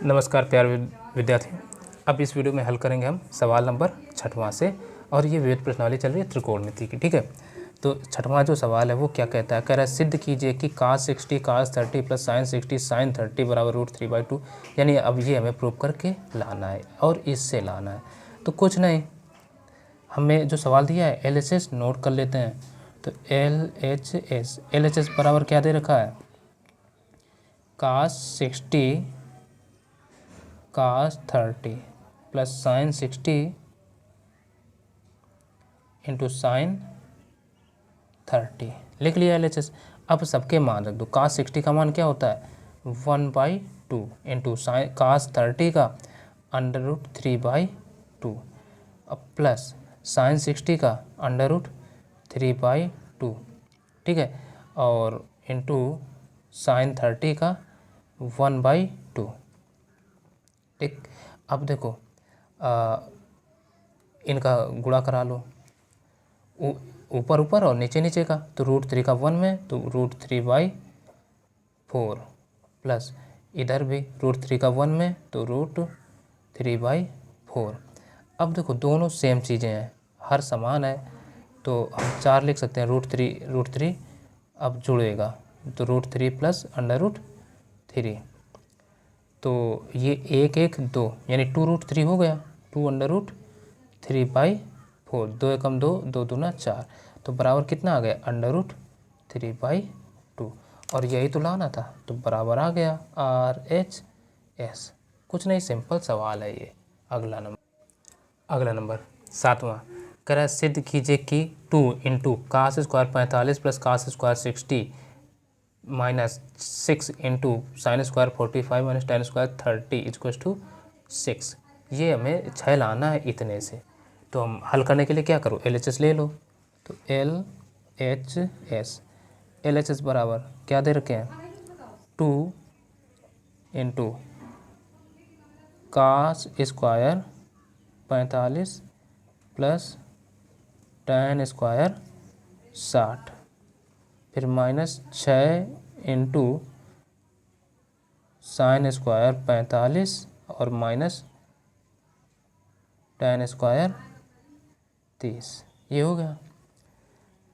नमस्कार प्यारे विद्यार्थी। अब इस वीडियो में हल करेंगे हम सवाल नंबर 6वां से, और ये विविध प्रश्नावली चल रही है त्रिकोणमिति की। ठीक है, तो 6वां जो सवाल है वो क्या कहता है, कह रहा है सिद्ध कीजिए कि cos 60 cos 30 plus sin 60 sin 30 बराबर √3/2। यानी अब ये हमें प्रूव करके लाना है और इससे लाना है। तो कुछ नहीं, हमें जो सवाल दिया है LHS नोट कर लेते हैं। तो LHS बराबर क्या दे रखा है, cos 60 cos 30 plus sin 60 into sine 30 लिख लिया LHS। अब सबके मान रख दो। cos 60 का मान क्या होता है 1/2 इंटू साइन cos 30 का √3/2 अब प्लस साइन 60 का √3/2। ठीक है, और इंटू साइन 30 का 1/2। ठीक, अब देखो इनका गुणा करा लो, ऊपर ऊपर और नीचे नीचे का। तो √3 का 1 में तो √3/4 प्लस इधर भी √3 का 1 में तो √3/4। अब देखो दोनों सेम चीज़ें हैं, हर समान है, तो हम 4 लिख सकते हैं। √3 अब जुड़ेगा तो √3 प्लस √3। तो ये 1 1 2 यानी 2√3 हो गया, 2√3/4। 2 एकम 2, 2 दूना 4, तो बराबर कितना आ गया √3/2। और यही तो लाना था, तो बराबर आ गया RHS। कुछ नहीं, सिंपल सवाल है ये। अगला नंबर 7वां, कह रहा है सिद्ध कीजिए कि 2 into cos square 45 plus cos square 60 minus 6 into sine square 45 minus tan square 30 equals to 6। ये हमें 6 लाना है इतने से। तो हम हल करने के लिए क्या करो, LHS ले लो। तो LHS बराबर क्या दे रखे हैं 2 into cos square 45 plus tan square 60, फिर माइनस 6 इंटू साइन स्क्वायर 45 और माइनस tan स्क्वायर 30। ये हो गया।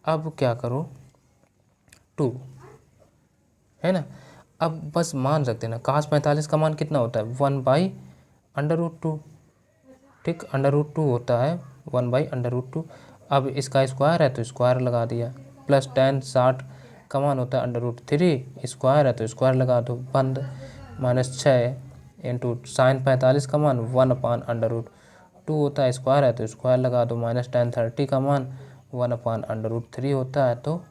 अब क्या करो 2 है ना, अब बस मान रख देना। cos 45 का मान कितना होता है 1/√2। ठीक, √2 होता है 1/√2। अब इसका स्क्वायर है तो स्क्वायर लगा दिया, प्लस tan 60 का मान होता है √3, स्क्वायर है तो स्क्वायर लगा दो, बंद। माइनस 6 इंटू साइन 45 का मान 1/√2 होता है, स्क्वायर है तो स्क्वायर लगा दो, माइनस tan 30 का मान 1/√3 होता है, तो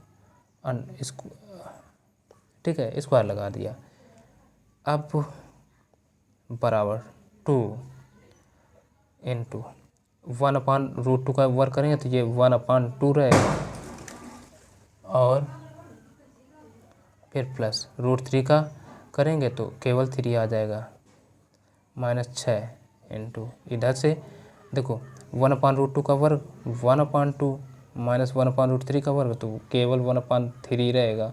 ठीक है स्क्वायर लगा दिया। अब बराबर 2 इंटू 1/√2 का वर्क करेंगे तो ये 1/2 रहेगा, और फिर प्लस √3 का करेंगे तो केवल 3 आ जाएगा, माइनस 6 इंटू इधर से देखो 1/√2 का वर्ग 1/2 माइनस 1/√3 का वर्ग तो केवल 1/3 रहेगा।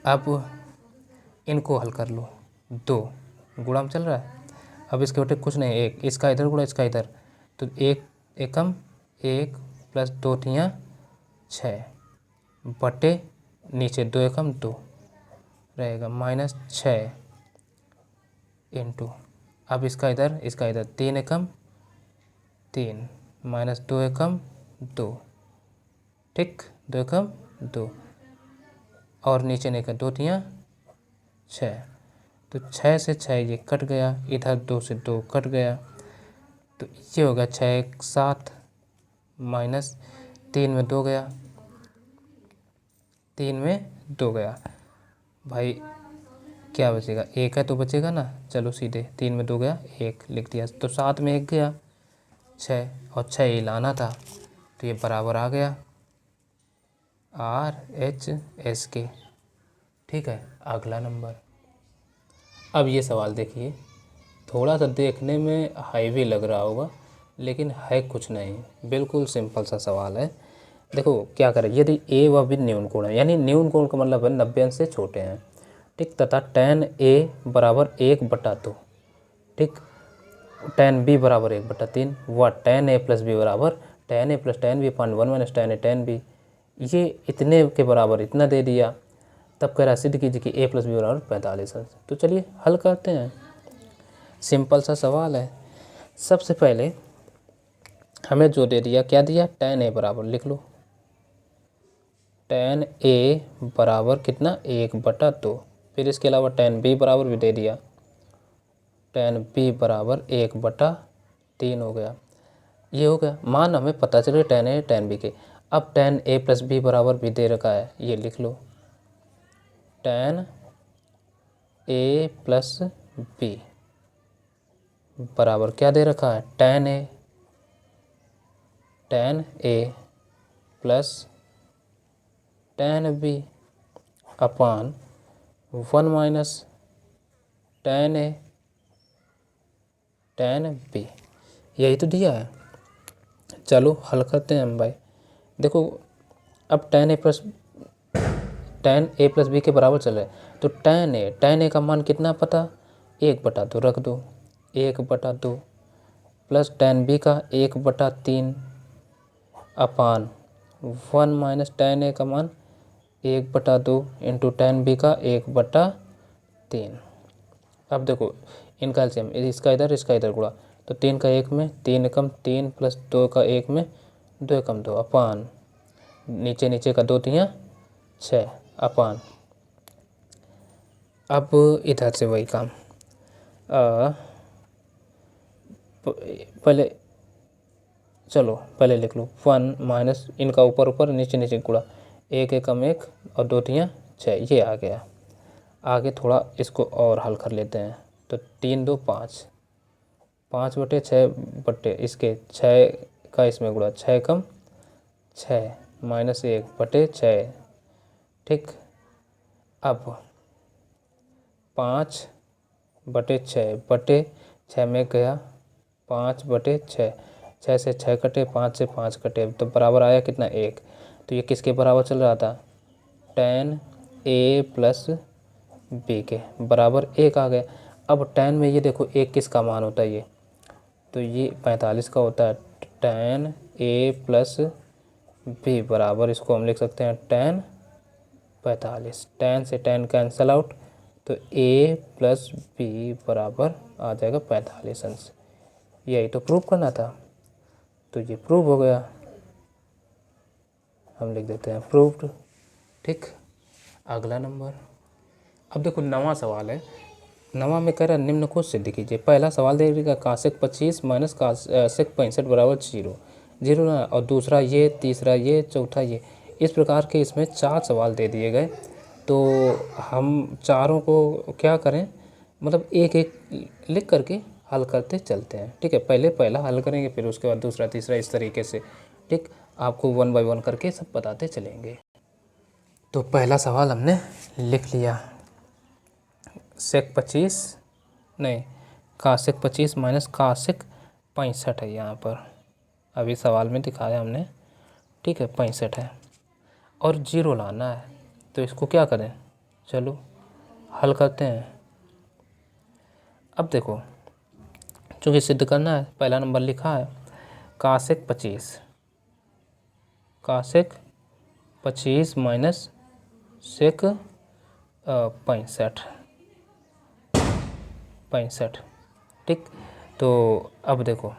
अब इनको हल कर लो, 2 गुणा में चल रहा है। अब इसके बेटे कुछ नहीं, एक इसका इधर गुणा इसका इधर, तो 1 एकम 1 प्लस 2 तियाँ 6 बटे नीचे 2 एकम 2 रहेगा, माइनस 6 इंटू अब इसका इधर 3 एकम 3 माइनस 2 एकम 2। ठीक, 2 एकम 2 और नीचे नहीं का 2 तियाँ 6, तो 6 से 6 ये कट गया, इधर 2 से 2 कट गया, तो ये हो गया 6 7 माइनस 3 में 2 गया, 3 में 2 गया। भाई क्या बचेगा, 1 है तो बचेगा ना, चलो सीधे 3 में 2 गया 1 लिख दिया, तो 7 में 1 गया 6, और 6 ही लाना था, तो ये बराबर आ गया RHS के। ठीक है, अगला नंबर। अब ये सवाल देखिए, थोड़ा सा देखने में हाईवे लग रहा होगा, लेकिन है कुछ नहीं, बिल्कुल सिंपल सा सवाल है। देखो क्या करें, यदि A व B न्यून कोण है, यानी न्यून कोण का मतलब है 90 अंश से छोटे हैं, ठीक, तथा tan a बराबर 1/2, ठीक, tan b बराबर 1/3 व tan a प्लस बी बराबर tan a plus tan b upon 1 minus tan a tan b, ये इतने के बराबर इतना दे दिया। तब कह रहा सिद्ध कीजिए कि a प्लस बी बराबर 45 है। तो चलिए हल करते हैं, सिंपल सा सवाल है। सबसे पहले हमें जो दे दिया, क्या दिया, tan a बराबर लिख लो, tan a बराबर कितना 1/2। फिर इसके अलावा tan b बराबर भी दे दिया, tan b बराबर 1/3 हो गया। ये हो गया, मान हमें पता चले tan a tan b के। अब tan a प्लस बी बराबर भी दे रखा है, ये लिख लो, tan a प्लस बी बराबर क्या दे रखा है, tan a plus tan b upon 1 minus tan a tan b, यही तो दिया है। चलो हल करते हैं हम भाई। देखो अब tan a प्लस बी के बराबर चल रहा है, तो tan a का मान कितना पता, 1/2 रख दो, 1/2 प्लस tan b का 1/3 अपान 1 माइनस tan a का मान 1/2 इंटू tan b का 1/3। अब देखो इनका एलसीएम, इसका इधर गुणा, तो 3 का 1 में 3 एकम 3 प्लस 2 का 1 में 2 एकम 2 अपान नीचे नीचे का 2 तियाँ 6 अपान। अब इधर से वही काम, पहले चलो पहले लिख लो 1 माइनस इनका ऊपर ऊपर नीचे नीचे गुणा, 1 एकम 1 और 2 तियाँ 6, ये आ गया। आगे थोड़ा इसको और हल कर लेते हैं, तो 3 2 5, 5/6 बट्टे इसके 6 का इसमें गुणा, 6 कम 6 माइनस 1/6, ठीक। अब 5/6 बटे 6 में गया 5/6, 6 से 6 कटे, 5 से 5 कटे, तो बराबर आया कितना, 1। तो ये किसके बराबर चल रहा था, tan a प्लस बी के बराबर 1 आ गया। अब tan में ये देखो 1 किसका मान होता है, ये तो ये 45 का होता है। tan a प्लस बी बराबर, इसको हम लिख सकते हैं tan 45, tan से tan कैंसल आउट, तो a प्लस बी बराबर आ जाएगा 45 अंश। यही तो प्रूव करना था, तो ये प्रूव हो गया, हम लिख देते हैं प्रूव्ड, ठीक। अगला नंबर, अब देखो नवा सवाल है, नवा में कह रहा है निम्न को सिद्ध कीजिए। पहला सवाल दे देगा कासेक 25 माइनस कासेक 65 बराबर 0 ना, और दूसरा ये, तीसरा ये, चौथा ये, इस प्रकार के इसमें 4 सवाल दे दिए गए। तो हम चारों को क्या करें, मतलब एक एक लिख करके हल करते चलते हैं, ठीक है। पहले पहला हल करेंगे, फिर उसके बाद दूसरा तीसरा, इस तरीके से, ठीक। आपको 1 बाय 1 करके सब बताते चलेंगे। तो पहला सवाल हमने लिख लिया, सेक 25 नहीं, कासेक 25 माइनस कासेक 65 है यहाँ पर, अभी सवाल में दिखाया हमने, ठीक है, 65 है और 0 लाना है। तो इसको क्या करें, चलो हल करते हैं। अब देखो चूँकि सिद्ध करना है, पहला नंबर लिखा है कासेक 25 माइनस सेक 65, ठीक। तो अब देखो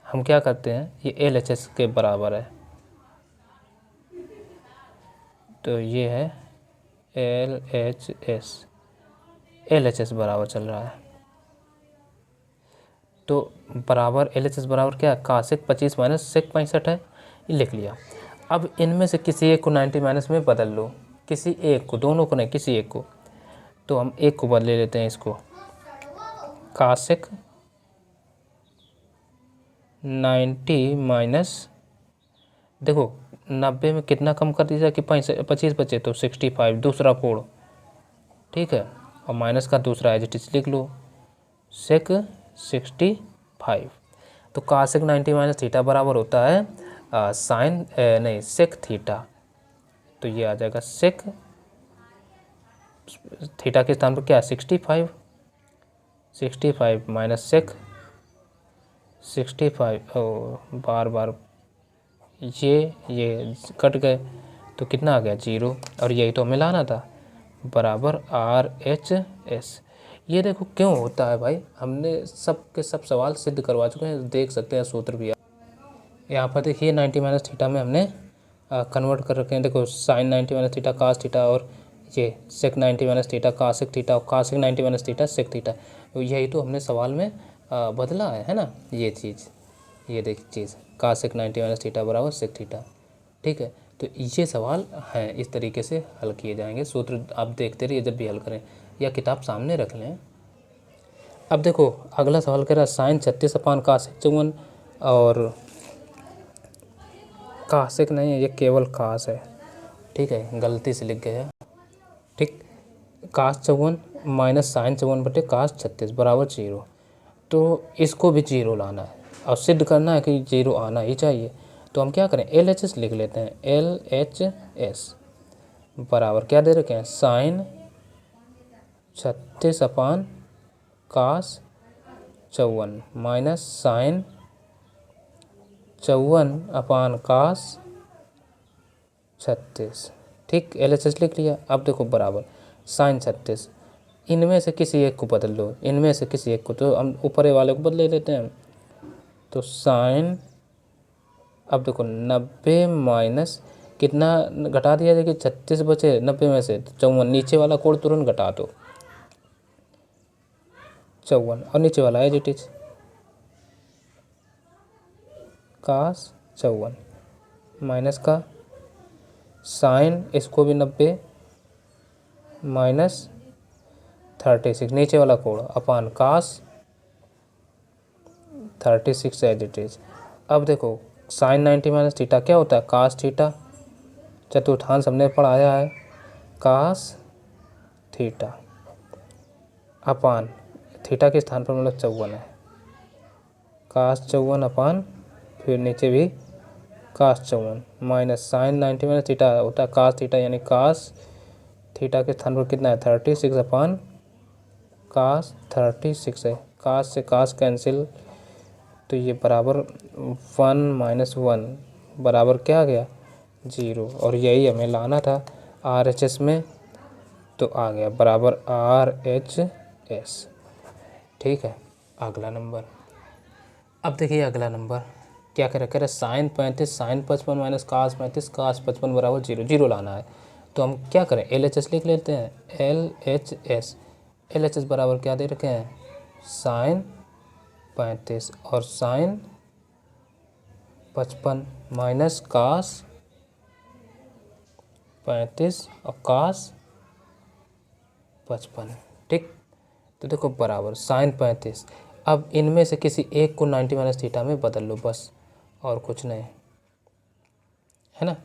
हम क्या करते हैं, ये LHS के बराबर है, तो ये है LHS बराबर चल रहा है, तो बराबर LHS बराबर क्या है, कासेक 25 माइनस सेक 65 है, ये लिख लिया। अब इनमें से किसी एक को 90 माइनस में बदल लो, किसी एक को, दोनों को नहीं, किसी एक को। तो हम एक को बदले लेते हैं, इसको कासेक 90 माइनस, देखो 90 में कितना कम कर दीजिए कि 25 बचे, तो 65 दूसरा कोण, ठीक है, और माइनस का दूसरा एज इट इज लिख लो, सेक 65। तो कासेक 90 माइनस थीटा बराबर होता है सेक थीटा, तो ये आ जाएगा सेक थीटा के स्थान पर क्या है 65, 65 माइनस सेक 65, बार बार ये कट गए तो कितना आ गया 0, और यही तो हमें लाना था, बराबर RHS। ये देखो क्यों होता है भाई, हमने सब के सब सवाल सिद्ध करवा चुके हैं, देख सकते हैं सूत्र भी। यहाँ पर देखिए 90 माइनस थीटा में हमने कन्वर्ट कर रखे हैं। देखो sine 90 minus theta cos theta, और ये sec 90 minus theta cosec theta, और cosec 90 minus theta sec theta. तो यही तो हमने सवाल में बदला है ना, ये चीज़, ये देख चीज़ कासिक 90 माइनस थीटा बराबर सेक थीटा। ठीक है, तो ये सवाल हैं, इस तरीके से हल किए जाएंगे। सूत्र आप देखते रहिए जब भी हल करें, या किताब सामने रख लें। अब देखो अगला सवाल कह रहा है साइन 36 अपान कासिक 54, और कासिक नहीं है, ये केवल कास है। ठीक है, गलती से लिख गया। ठीक, कास 54 माइनस साइन 54 बटे कास 36 बराबर 0। तो इसको भी 0 लाना है और सिद्ध करना है कि 0 आना ही चाहिए। तो हम क्या करें, LHS लिख लेते हैं। LHS बराबर क्या दे रखे हैं, साइन 36 अपान कास 54 माइनस साइन 54 अपान कास 36। ठीक, LHS लिख लिया। अब देखो बराबर साइन 36, इनमें से किसी एक को बदल लो, इनमें से किसी एक को, तो हम ऊपर वाले को बदले लेते हैं। तो साइन, अब देखो 90 माइनस कितना घटा दिया, देखिए 36 बचे 90 में से, तो 54, नीचे वाला कोड तुरंत घटा दो 54, और नीचे वाला है इट इज कास 54 माइनस का साइन, इसको भी 90 माइनस 36, नीचे वाला कोड अपान कास 36 एज इट इज। अब देखो साइन 90 माइनस थीटा क्या होता है, कास थीटा, चतुर्थांश हमने पढ़ाया है, कास थीटा अपान थीटा के स्थान पर मतलब 54 है, कास 54 अपान फिर नीचे भी कास 54 माइनस साइन 90 माइनस थीटा होता है कास थीटा, यानी कास थीटा के स्थान पर कितना है 36 अपान कास 36 है। कास से कास कैंसिल, तो ये बराबर 1 माइनस 1 बराबर क्या आ गया 0, और यही हमें लाना था RHS में, तो आ गया बराबर RHS। ठीक है, अगला नंबर। अब देखिए अगला नंबर क्या कह रहा है, साइन 35 साइन 55 माइनस कास 35 कास 55 बराबर 0, 0 लाना है। तो हम क्या करें, LHS लिख लेते हैं। LHS बराबर क्या दे रखे हैं, साइन 35 और साइन 55 माइनस कास 35 और कास 55। ठीक, तो देखो बराबर साइन 35, अब इनमें से किसी एक को 90 माइनस थीटा में बदल लो बस, और कुछ नहीं है ना।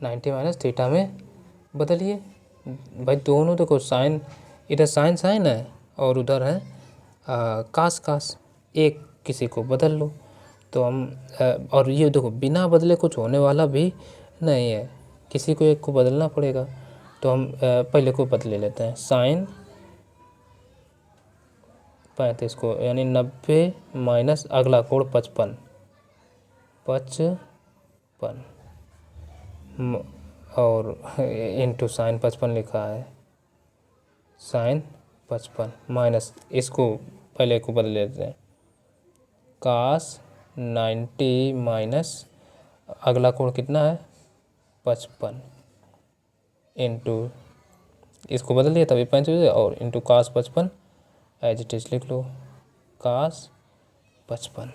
90 माइनस थीटा में बदलिए भाई, दोनों देखो साइन, इधर साइन साइन है और उधर है कास कास, एक किसी को बदल लो। तो हम और ये देखो बिना बदले कुछ होने वाला भी नहीं है, किसी को एक को बदलना पड़ेगा। तो हम पहले को बदले लेते हैं, साइन 35 को, यानी 90 माइनस अगला कोड 55 और इंटू साइन 55 लिखा है, साइन 55 माइनस इसको पहले को बदल लेते हैं, कास 90 माइनस अगला कोण कितना है 55 इंटू इसको बदल दिया तभी 5 हो जाए, और into cos 55 as it is लिख लो, कास 55।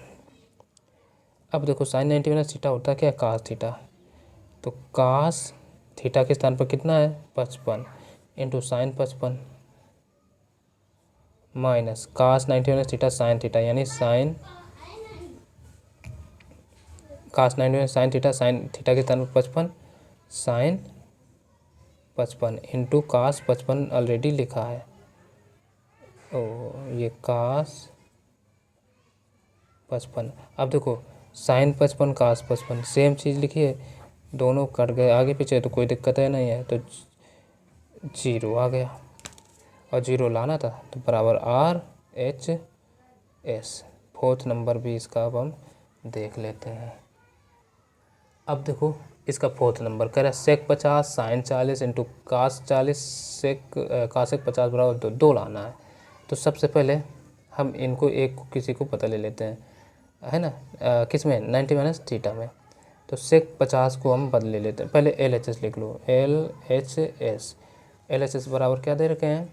अब देखो साइन 90 माइनस थीटा होता है क्या, कास थीटा, तो कास थीटा के स्थान पर कितना है 55 into sine 55 minus cos 90 minus theta sine theta, यानी sine cos 90 minus sine theta के स्थान पर 55 साइन 55 इंटू कास 55 ऑलरेडी लिखा है, ओ ये कास 55। अब देखो साइन 55 कास 55 सेम चीज़ लिखिए, दोनों कट गए आगे पीछे तो कोई दिक्कत है नहीं है, तो 0 आ गया। और 0 लाना था, तो बराबर RHS। फोर्थ नंबर भी इसका अब हम देख लेते हैं। अब देखो इसका फोर्थ नंबर कह रहा है सेक 50 साइन 40 इंटू कास 40 कासेक 50 बराबर 2 लाना है। तो सबसे पहले हम इनको एक किसी को पता ले लेते हैं, है ना, किस में 90 माइनस थीटा में। तो सेक 50 को हम बदल ले लेते हैं। पहले LHS लिख लो, LHS बराबर क्या दे रखे हैं,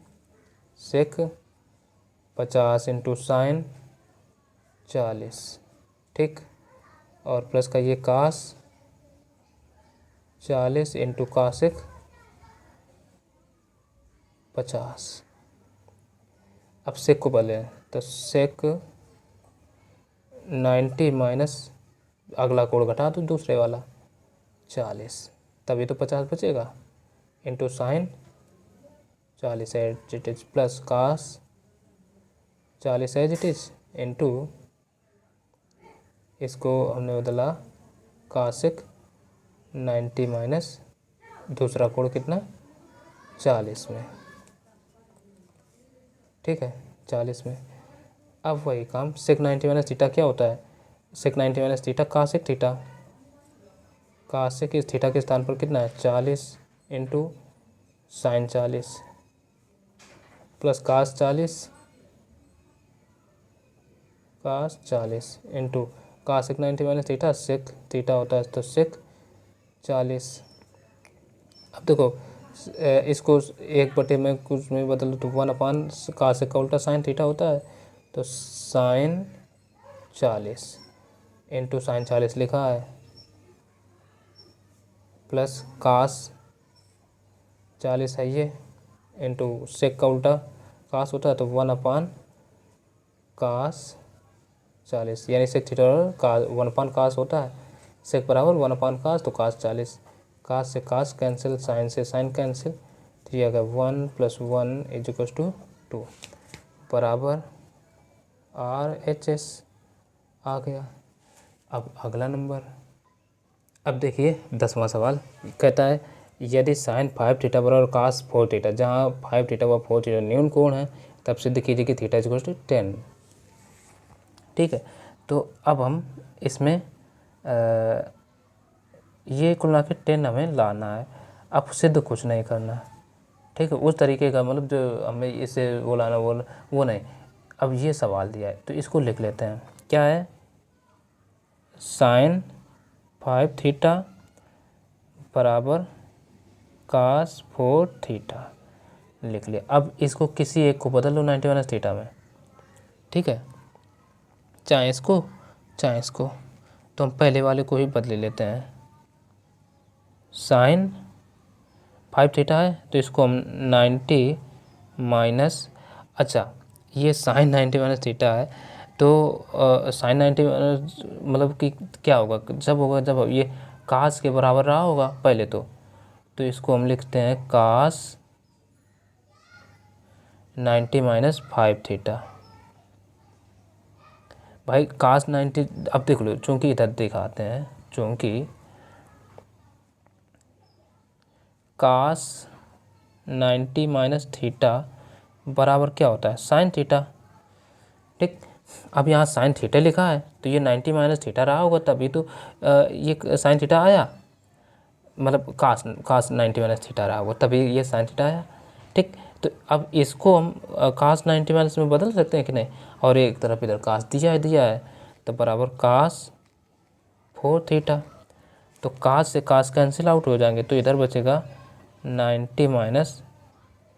सेक 50 इंटू साइन 40, ठीक, और प्लस का ये कास 40 इंटू कासेक 50। अब सेक को बदलें, तो सेक 90 माइनस अगला कोड घटा दो दूसरे वाला 40, तभी तो 50 बचेगा, into sine 40 as it is plus cos 40 as it is into इसको हमने बदला कासेक 90 माइनस दूसरा कोड कितना 40 में, ठीक है 40 में। अब वही काम सेक 90 माइनस थीटा क्या होता है, sec 90 minus theta cosec theta, cosec इस थीटा के स्थान पर कितना है 40 into sine 40 plus cos 40 into cosec 90 minus theta sec theta होता है, तो सेक 40। अब देखो इसको 1/में कुछ में बदल दो तो 1 कासेक का उल्टा साइन थीटा होता है, तो साइन 40 इंटू साइन 40 लिखा है प्लस कास 40 है ये, इंटू सेक का उल्टा कास होता है, तो 1 कास 40, यानी सेक थीटा का 1 कास होता है, सेक बराबर 1 कास, तो कास 40, कास से कास कैंसिल, साइन से साइन कैंसिल, तो ये आ गया 1 + 1 = 2 बराबर RHS आ गया। अब अगला नंबर, अब देखिए 10वां सवाल कहता है यदि साइन 5 थीटा बराबर कास 4 थीटा, जहाँ 5 थीटा व 4 थीटा न्यून कोण है, तब सिद्ध कीजिए कि थीटा = 10, ठीक है। तो अब हम इसमें ये कुल मिला के 10 हमें लाना है, अब सिद्ध कुछ नहीं करना, ठीक है, उस तरीके का मतलब जो हमें इसे वो लाना वो नहीं। अब ये सवाल दिया है तो इसको लिख लेते हैं, क्या है, साइन 5 थीटा बराबर कास 4 थीटा लिख लिया। अब इसको किसी एक को बदल लो 90 माइनस थीटा में, ठीक है, चाहे इसको चाहे इसको, तो हम पहले वाले को ही बदले लेते हैं। साइन 5 थीटा है तो इसको हम 90 माइनस, अच्छा ये साइन 90 माइनस थीटा है, तो साइन 90 माइनस मतलब कि क्या होगा, जब ये कास के बराबर रहा होगा पहले तो इसको हम लिखते हैं कास 90 माइनस 5 थीटा। भाई कास 90, अब देख लो चूंकि इधर दिखाते हैं, चूंकि कास 90 माइनस थीटा बराबर क्या होता है साइन थीटा, ठीक। अब यहाँ साइन थीटा लिखा है तो ये 90 माइनस थीटा रहा होगा, तभी तो ये साइन थीटा आया, मतलब कास 90 माइनस थीटा रहा होगा तभी ये साइन थीटा आया, ठीक। तो अब इसको हम कास 90 माइनस में बदल सकते हैं कि नहीं, और एक तरफ इधर कास दिया है तो बराबर कास 4 थीटा, तो कास से कास कैंसिल आउट हो जाएंगे, तो इधर बचेगा 90 माइनस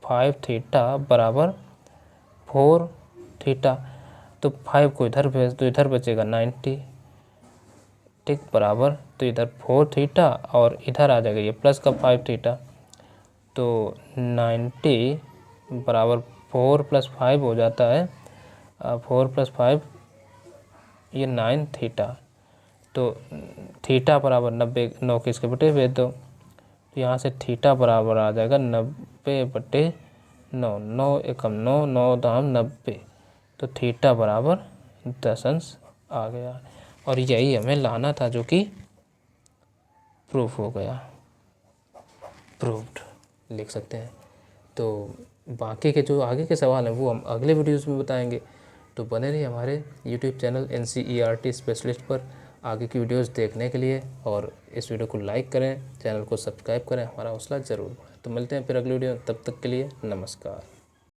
5 थीटा बराबर 4 थीटा, तो 5 को इधर भेज दो, इधर बचेगा 90, ठीक, बराबर, तो इधर 4 थीटा और इधर आ जाएगा ये प्लस का 5 थीटा, तो 90 बराबर 4 + 5 हो जाता है, 4 + 5 ये 9 थीटा, तो थीटा बराबर 90, 9 के इसके बटे भेज दो, तो यहाँ से थीटा बराबर आ जाएगा 90/9, 9 एकम 9, 9 दाम 90, तो थीटा बराबर 10 अंश आ गया, और यही हमें लाना था जो कि प्रूफ हो गया, प्रूव्ड लिख सकते हैं। तो बाकी के जो आगे के सवाल हैं वो हम अगले वीडियोस में बताएंगे। तो बने रहिए हमारे यूट्यूब चैनल NCERT स्पेशलिस्ट पर आगे की वीडियोस देखने के लिए, और इस वीडियो को लाइक करें, चैनल को सब्सक्राइब करें, हमारा हौसला ज़रूर बढ़े। तो मिलते हैं फिर अगली वीडियो, तब तक के लिए नमस्कार।